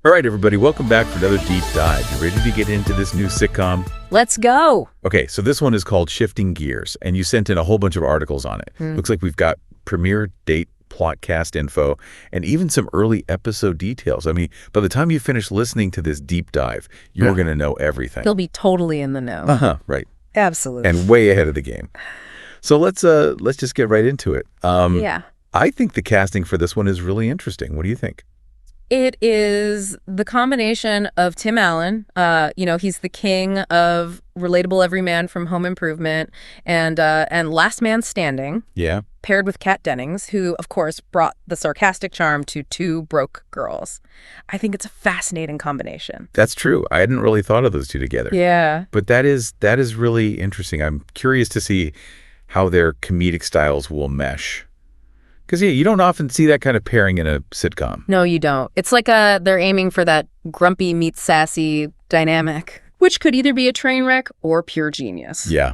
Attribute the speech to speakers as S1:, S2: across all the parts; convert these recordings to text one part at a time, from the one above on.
S1: All right, everybody, welcome back for another deep dive. You ready to get into this new sitcom?
S2: Let's go.
S1: Okay, so this one is called Shifting Gears, and you sent in a whole bunch of articles on it. Looks like we've got premiere date, plot cast info, and even some early episode details. I mean, by the time you finish listening to this deep dive, you're going to know everything.
S2: He'll be totally in the know.
S1: Right.
S2: Absolutely.
S1: And way ahead of the game. So let's just get right into it.
S2: Yeah.
S1: I think the casting for this one is really interesting. What do you think?
S2: It is the combination of Tim Allen, he's the king of relatable everyman from Home Improvement and Last Man Standing.
S1: Yeah.
S2: Paired with Kat Dennings, who, of course, brought the sarcastic charm to Two Broke Girls. I think it's a fascinating combination.
S1: That's true. I hadn't really thought of those two together.
S2: Yeah.
S1: But that is really interesting. I'm curious to see how their comedic styles will mesh. Because, yeah, you don't often see that kind of pairing in a sitcom.
S2: No, you don't. It's like they're aiming for that grumpy meets sassy dynamic, which could either be a train wreck or pure genius.
S1: Yeah,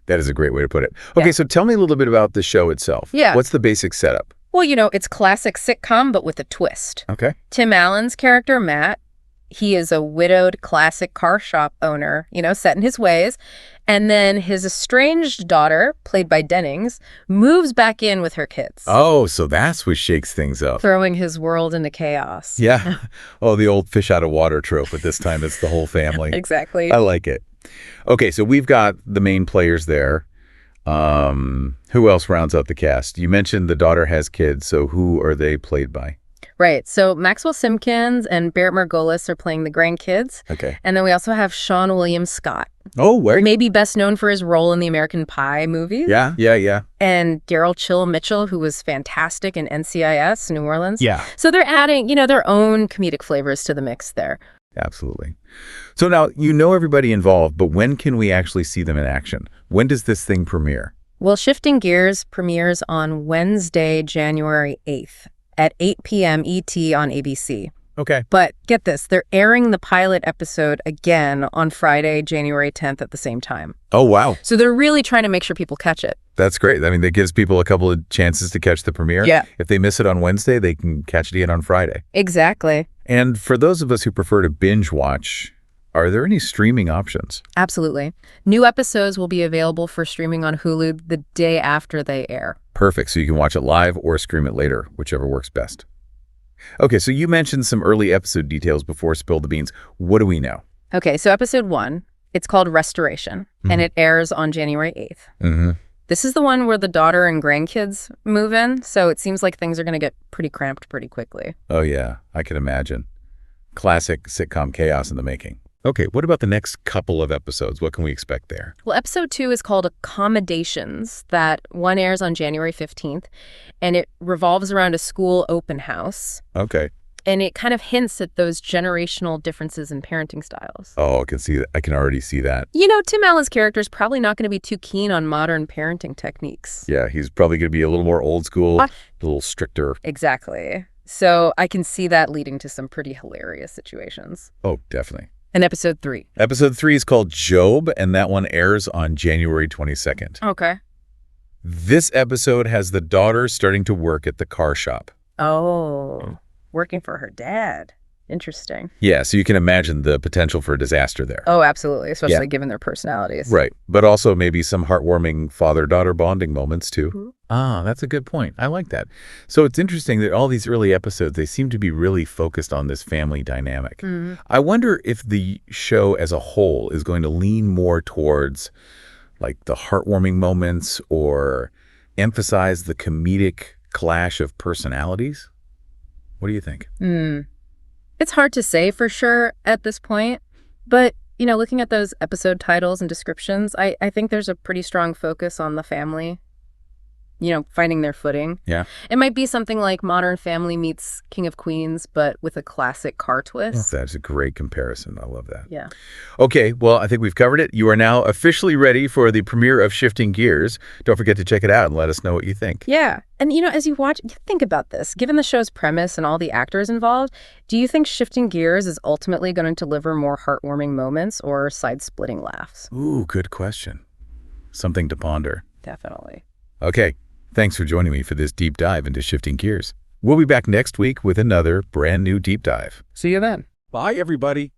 S1: that is a great way to put it. Okay, So tell me a little bit about the show itself.
S2: Yeah.
S1: What's the basic setup?
S2: Well, it's classic sitcom, but with a twist.
S1: Okay.
S2: Tim Allen's character, Matt, he is a widowed classic car shop owner, set in his ways. And then his estranged daughter, played by Dennings, moves back in with her kids.
S1: Oh, so that's what shakes things up.
S2: Throwing his world into chaos.
S1: Yeah. Oh, the old fish out of water trope, but this time it's the whole family.
S2: Exactly.
S1: I like it. Okay, so we've got the main players there. Who else rounds out the cast? You mentioned the daughter has kids, so who are they played by?
S2: Right. So Maxwell Simkins and Barrett Margolis are playing the grandkids.
S1: Okay.
S2: And then we also have Sean William Scott.
S1: Oh, where?
S2: Maybe best known for his role in the American Pie movies.
S1: Yeah.
S2: And Daryl Chill Mitchell, who was fantastic in NCIS, New Orleans.
S1: Yeah.
S2: So they're adding, their own comedic flavors to the mix there.
S1: Absolutely. So now, everybody involved, but when can we actually see them in action? When does this thing premiere?
S2: Well, Shifting Gears premieres on Wednesday, January 8th. At 8 p.m. ET on ABC.
S1: Okay.
S2: But get this, they're airing the pilot episode again on Friday, January 10th at the same time.
S1: Oh, wow.
S2: So they're really trying to make sure people catch it.
S1: That's great. I mean, that gives people a couple of chances to catch the premiere.
S2: Yeah.
S1: If they miss it on Wednesday, they can catch it again on Friday.
S2: Exactly.
S1: And for those of us who prefer to binge watch, are there any streaming options?
S2: Absolutely. New episodes will be available for streaming on Hulu the day after they air.
S1: Perfect. So you can watch it live or stream it later, whichever works best. Okay, so you mentioned some early episode details before Spill the Beans. What do we know?
S2: Okay, so episode 1, it's called Restoration, and it airs on January 8th. This is the one where the daughter and grandkids move in, so it seems like things are going to get pretty cramped pretty quickly.
S1: Oh, yeah, I can imagine. Classic sitcom chaos in the making. Okay, what about the next couple of episodes? What can we expect there?
S2: Well, episode 2 is called Accommodations. That one airs on January 15th, and it revolves around a school open house.
S1: Okay.
S2: And it kind of hints at those generational differences in parenting styles.
S1: Oh, I can already see that.
S2: Tim Allen's character is probably not going to be too keen on modern parenting techniques.
S1: Yeah, he's probably going to be a little more old school, a little stricter.
S2: Exactly. So I can see that leading to some pretty hilarious situations.
S1: Oh, definitely.
S2: And episode 3.
S1: Episode 3 is called Job, and that one airs on January 22nd.
S2: Okay.
S1: This episode has the daughter starting to work at the car shop.
S2: Oh, working for her dad. Interesting.
S1: Yeah, so you can imagine the potential for disaster there.
S2: Oh, absolutely, especially given their personalities.
S1: Right, but also maybe some heartwarming father-daughter bonding moments, too. Ah, that's a good point. I like that. So it's interesting that all these early episodes, they seem to be really focused on this family dynamic. I wonder if the show as a whole is going to lean more towards like the heartwarming moments or emphasize the comedic clash of personalities. What do you think?
S2: It's hard to say for sure at this point, but, looking at those episode titles and descriptions, I think there's a pretty strong focus on the family, finding their footing.
S1: Yeah.
S2: It might be something like Modern Family meets King of Queens, but with a classic car twist.
S1: Oh, that's a great comparison. I love that.
S2: Yeah.
S1: Okay, well, I think we've covered it. You are now officially ready for the premiere of Shifting Gears. Don't forget to check it out and let us know what you think.
S2: Yeah. And, as you watch, think about this. Given the show's premise and all the actors involved, do you think Shifting Gears is ultimately going to deliver more heartwarming moments or side-splitting laughs?
S1: Ooh, good question. Something to ponder.
S2: Definitely.
S1: Okay, thanks for joining me for this deep dive into Shifting Gears. We'll be back next week with another brand new deep dive.
S3: See you then.
S1: Bye, everybody.